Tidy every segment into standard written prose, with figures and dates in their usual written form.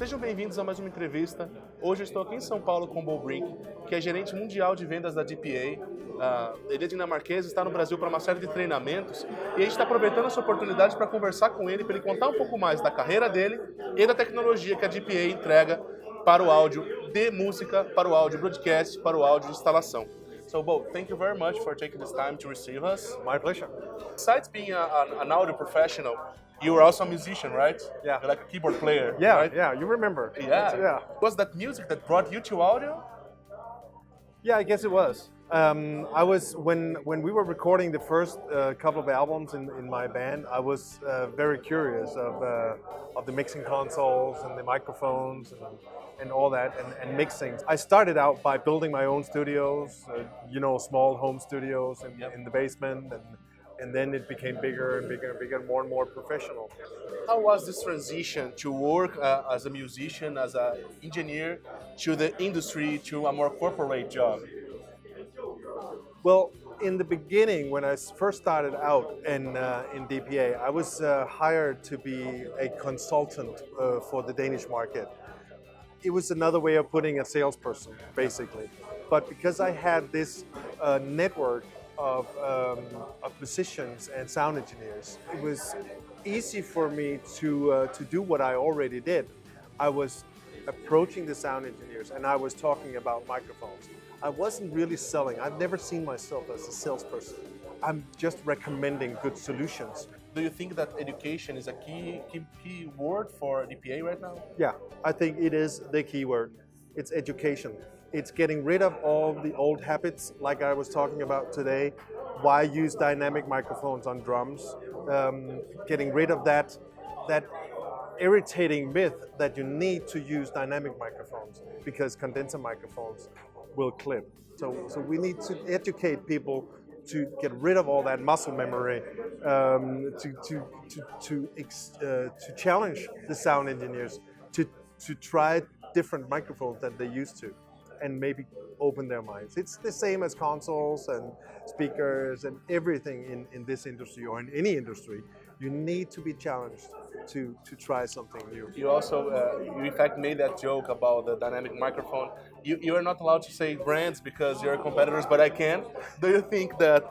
Sejam bem-vindos a mais uma entrevista. Hoje eu estou aqui em São Paulo com o Brinck, que é gerente mundial de vendas da DPA. Ele é dinamarquês, está no Brasil para uma série de treinamentos e a gente está aproveitando essa oportunidade para conversar com ele, para ele contar um pouco mais da carreira dele e da tecnologia que a DPA entrega para o áudio de música, para o áudio broadcast, para o áudio de instalação. So, Bo, thank you very much for taking this time to receive us. My pleasure. Besides being an audio professional, you were also a musician, right? Yeah. You're like a keyboard player, Yeah, right? yeah, you remember. Yeah. Was that music that brought you to audio? Yeah, I guess it was. I was when we were recording the first couple of albums in my band. I was very curious of the mixing consoles and the microphones and all that and mixing. I started out by building my own studios, small home studios in the basement, and then it became bigger and bigger and bigger, more and more professional. How was this transition to work as a musician, as an engineer, to the industry, to a more corporate job? Well, in the beginning, when I first started out in DPA, I was hired to be a consultant for the Danish market. It was another way of putting a salesperson, basically. But because I had this network of musicians and sound engineers, it was easy for me to do what I already did. I was approaching the sound engineers and I was talking about microphones. I wasn't really selling. I've never seen myself as a salesperson. I'm just recommending good solutions. Do you think that education is a key word for DPA right now? Yeah, I think it is the key word. It's education. It's getting rid of all the old habits, like I was talking about today. Why use dynamic microphones on drums? Getting rid of that irritating myth that you need to use dynamic microphones because condenser microphones will clip. So we need to educate people to get rid of all that muscle memory, to challenge the sound engineers to try different microphones that they used to, and maybe open their minds. It's the same as consoles and speakers and everything in this industry or in any industry. You need to be challenged to try something new. You also, you in fact made that joke about the dynamic microphone. You are not allowed to say brands because you're competitors, but I can. Do you think that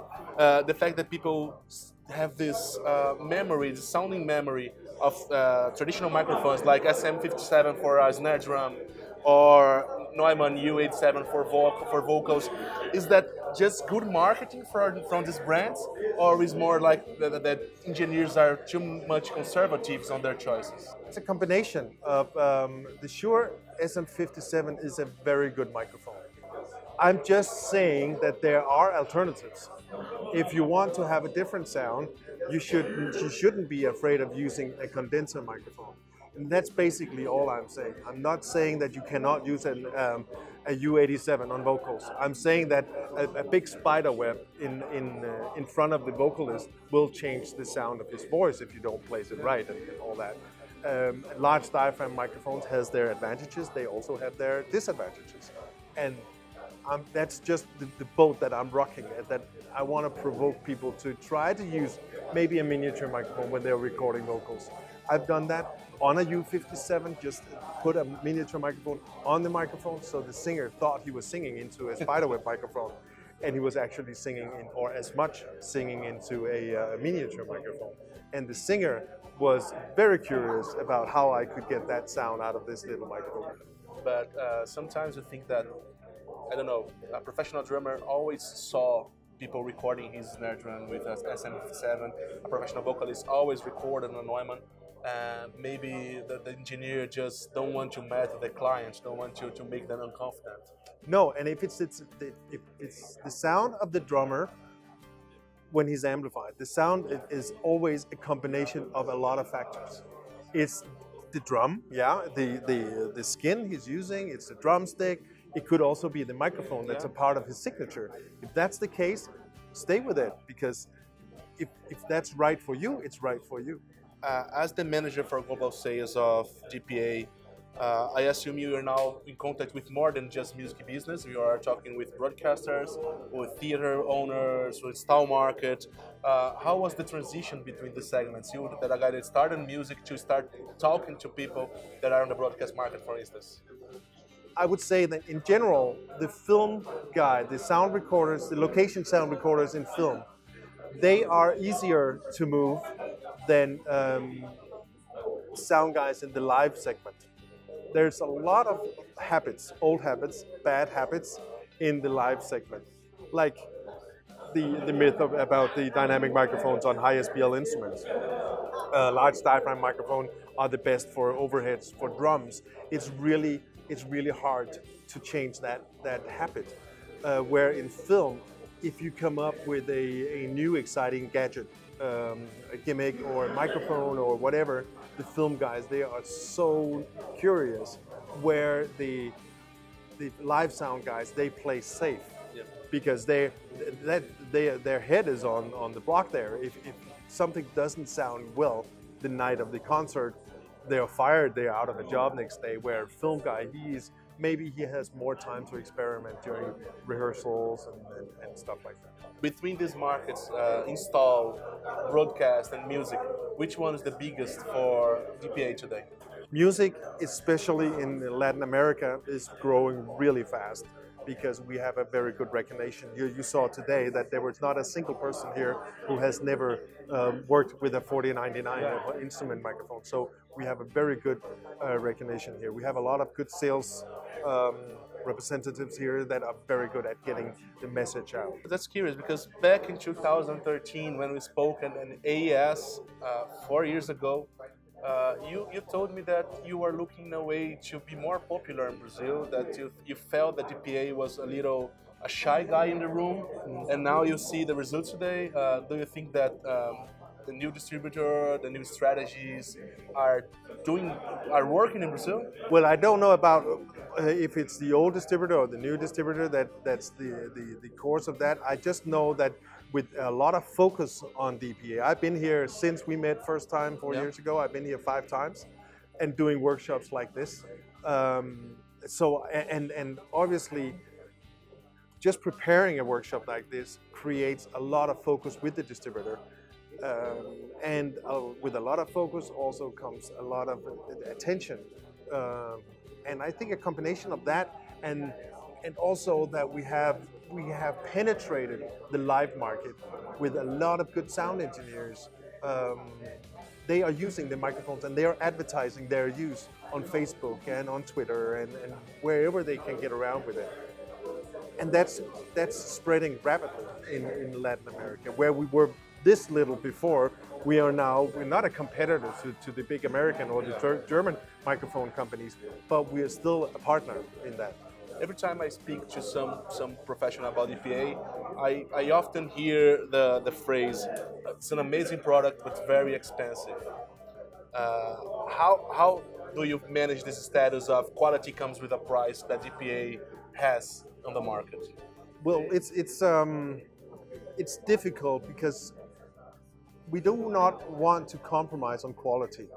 the fact that people have this memory, this sounding memory of traditional microphones like SM57 for a snare drum or Neumann U87 for vocals, is that just good marketing from these brands, or is more like that engineers are too much conservative on their choices? It's a combination of the Shure SM57 is a very good microphone. I'm just saying that there are alternatives. If you want to have a different sound, you shouldn't be afraid of using a condenser microphone. And that's basically all I'm saying. I'm not saying that you cannot use a U87 on vocals. I'm saying that a big spider web in front of the vocalist will change the sound of his voice if you don't place it right and all that. Large diaphragm microphones has their advantages. They also have their disadvantages. And that's just the boat that I'm rocking. That I want to provoke people to try to use maybe a miniature microphone when they're recording vocals. I've done that on a U57, just put a miniature microphone on the microphone so the singer thought he was singing into a spiderweb microphone, and he was actually singing or as much singing into a miniature microphone. And the singer was very curious about how I could get that sound out of this little microphone. But sometimes I think that, I don't know, a professional drummer always saw people recording his snare drum with a SM57. A professional vocalist always recorded on Neumann. Maybe the engineer just don't want to mess with the clients, don't want to make them unconfident. No, and if it's the sound of the drummer when he's amplified, the sound is always a combination of a lot of factors. It's the drum, yeah, the skin he's using, it's the drumstick. It could also be the microphone that's a part of his signature. If that's the case, stay with it, because if that's right for you, it's right for you. As the manager for global sales of DPA, I assume you are now in contact with more than just music business. You are talking with broadcasters, with theater owners, with style market. How was the transition between the segments? You that a guy that started music to start talking to people that are on the broadcast market, for instance. I would say that in general, the film guy, the sound recorders, the location sound recorders in film, they are easier to move than sound guys in the live segment. There's a lot of habits, old habits, bad habits in the live segment. Like the myth about the dynamic microphones on high SPL instruments. Large diaphragm microphone are the best for overheads, for drums. It's really hard to change that habit. Where in film, if you come up with a new exciting gadget, a gimmick or a microphone or whatever, the film guys, they are so curious. Where the live sound guys, they play safe. Yeah. Because their head is on the block there. If something doesn't sound well the night of the concert, they are fired, they are out of a job next day. Where a film guy, maybe he has more time to experiment during rehearsals and stuff like that. Between these markets, install, broadcast, and music, which one is the biggest for DPA today? Music, especially in Latin America, is growing really fast because we have a very good recognition. You saw today that there was not a single person here who has never worked with a 4099 instrument microphone. So we have a very good recognition here. We have a lot of good sales representatives here that are very good at getting the message out. That's curious because back in 2013, when we spoke at an AES 4 years ago, you told me that you were looking a way to be more popular in Brazil, that you felt that DPA was a shy guy in the room, and now you see the results today. Do you think that the new distributor, the new strategies are working in Brazil? Well, I don't know about if it's the old distributor or the new distributor that's the course of that. I just know that with a lot of focus on DPA. I've been here since we met first time 4 years ago. I've been here 5 times and doing workshops like this. And obviously, just preparing a workshop like this creates a lot of focus with the distributor. With a lot of focus also comes a lot of attention. And I think a combination of that and also that we have penetrated the live market with a lot of good sound engineers. They are using the microphones and they are advertising their use on Facebook and on Twitter and wherever they can get around with it. And that's spreading rapidly in Latin America, where we were this little before. We're not a competitor to the big American or the German microphone companies, but we are still a partner in that. Every time I speak to some professional about DPA, I often hear the phrase, "It's an amazing product, but very expensive." How do you manage this status of quality comes with a price that DPA has on the market? Well, it's difficult because we do not want to compromise on quality.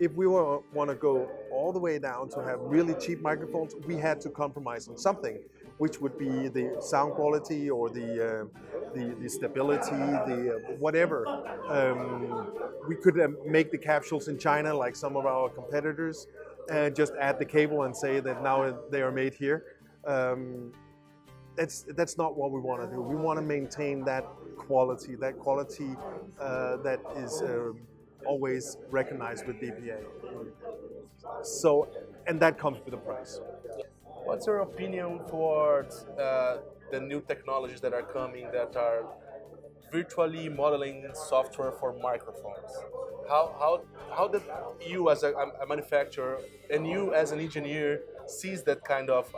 If we want to go all the way down to have really cheap microphones, we had to compromise on something, which would be the sound quality or the stability, whatever. We could make the capsules in China like some of our competitors, and just add the cable and say that now they are made here. That's not what we want to do. We want to maintain that quality that is always recognized with DPA. So, and that comes with a price. What's your opinion towards the new technologies that are coming that are virtually modeling software for microphones? How did you as a manufacturer and you as an engineer sees that kind of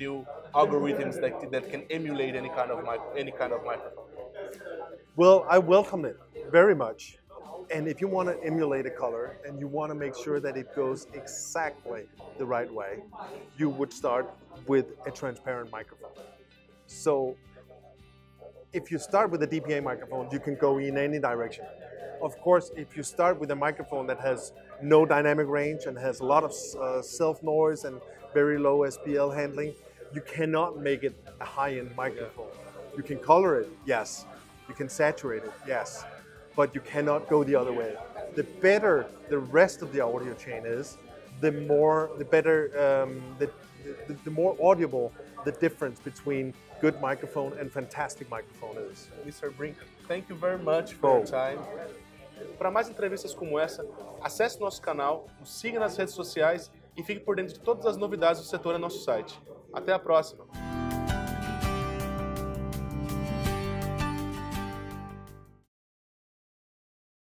new algorithms that can emulate any kind of microphone? Well, I welcome it very much. And if you want to emulate a color and you want to make sure that it goes exactly the right way, you would start with a transparent microphone. So if you start with a DPA microphone, you can go in any direction. Of course, if you start with a microphone that has no dynamic range and has a lot of self-noise and very low SPL handling, you cannot make it a high-end microphone. You can color it, yes. You can saturate it, yes. But you cannot go the other way. The better the rest of the audio chain is, the more audible the difference between good microphone and fantastic microphone is. Mr. Brinck, thank you very much for your time. Para mais entrevistas como essa, acesse nosso canal, nos siga nas redes sociais e fique por dentro de todas as novidades do setor no nosso site. Até a próxima!